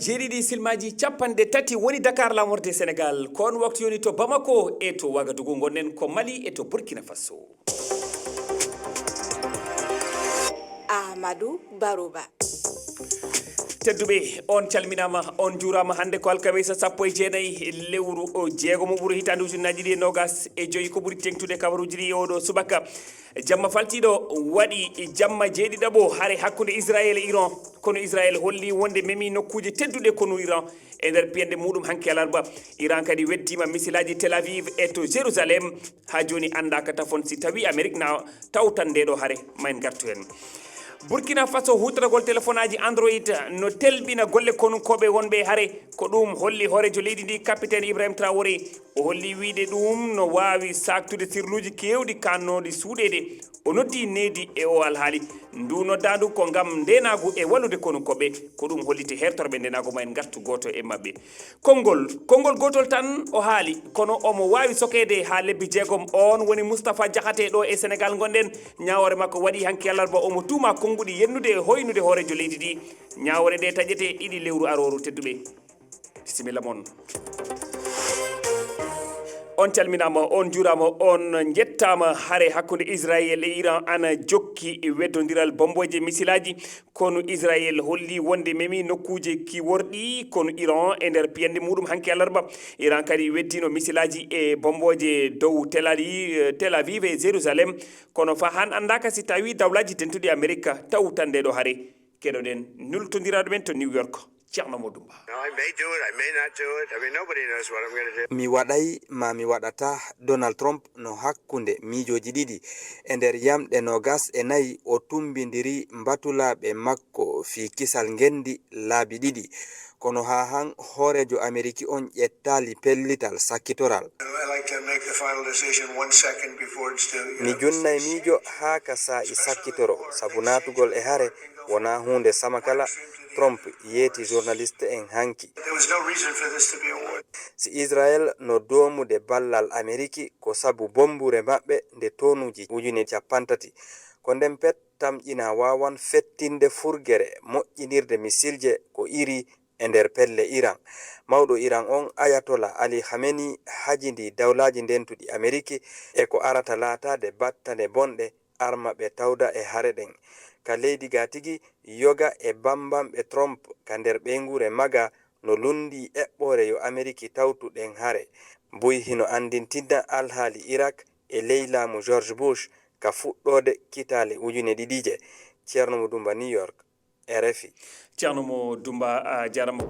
jeeɗiɗi silmaji capanɗe tati woni Dakar lamorde Sénégal kon waktu yoni to Bamako e to Wagadugu gonnen ko Mali e to Burkina Faso. Ahmadou Barouba. tedduɓe on calminama on juurama hande ko alkamisa 19 lewru o jeegomo ɓuuri hitande ujunnaji ɗi e nogas e joyi ko ɓuuri tengtude kabaruji ɗi e oɗo subaka jamma faltiɗo waɗi jamma jeeɗiɗaɓo haare hakkude Israël e Iran kono Israël holli wonde memi nokkuji tedduɗe kono Iran e nder piyande muɗum hanke alarba Iran kadi weddima misilaji Tel Aviv e to Jérusalem ha joni andaka tafon si tawi Amérique na tawtan ndeɗo haare mayen gartu hen. Burkina Faso hutoragol téléphone aji Android no telbina golle konunkoɓe wonɓe haare ko ɗum holli hoorejo leydi ndi capitaine Ibrahima Traoré o holli wiide ɗum no wawi saktude sirluji kewɗi kannoɗi suuɗede o noddi needi e o alhaali ndu noddandu ko gam ndenagu e wallude konunkoɓe ko ɗum hollite hertorɓe ndenagu ma en gartu goto e mabɓe konngol gotol tan o haali kono omo wawi sokede ha lebbi jeegom on woni Moustapha Diakhaté ɗo e Sénégal gonɗen ñawore makko waɗi hanki alarba omo tuma konguɗi yennude e hoynude hoorejo leydi ndi ñawore ɗe taƴete ɗiɗi lewru aroru tedduɓe bisimilla moon on calminama on juurama on jettama haare hakkude Israël e Iran ana jokki weddodiral bomboje misilaji kono Israël holli wonde memi nokkuje ki worɗi kono Iran e nder piyande muɗum hanki alarba Iran kadi weddino misilaji e bomboje dow Tel Aviv e Jérusalem kono fa han andaka si tawi dawlaji tentuɗi Amérique tawtan ndeɗo haare keɗoɗen nultodiraɗo men to New York Ceerno Modumba. Mi waɗay ma mi waɗata Donald Trump no hakkunde miijoji ɗiɗi e nder yamɗe nogas e nayi o tumbidiri mbatulaɓe makko fi kisal ngendi laabi ɗiɗi kono ha han hoorejo Ameriki on ƴettali pellital sakkitoral. Mi junnay miijo haa ka sa'i sakkitoro sabu natugol e hare wona hunde sama kala. Trump yeeti journaliste en hanki si Israel no domude ballal Ameriki ko sabu bombure maɓɓe nde tonuji ujune capantati ko nden pet tamƴina wawan fettinde furgere moƴƴinirde misilje ko iri e nder pelle Iran mawɗo Iran on Ayatollah Ali Khamenei hajindi dawlaji ndentuɗi Ameriki e ko arata laatade battane bonɗe arma ɓe tawda e hare ɗen ka leydi ga tigi yoga e bambamɓe Trump ka nder ɓeygure maga no lundi eɓɓore yo Ameriki tawtuɗen hare buy hino andintinna alhaali Irak e ley laamu George Bush ka fuɗɗode kitale ujune ɗiɗije. Ceerno mo Dumba, New York, RFI. Ceerno mo Dumba jarama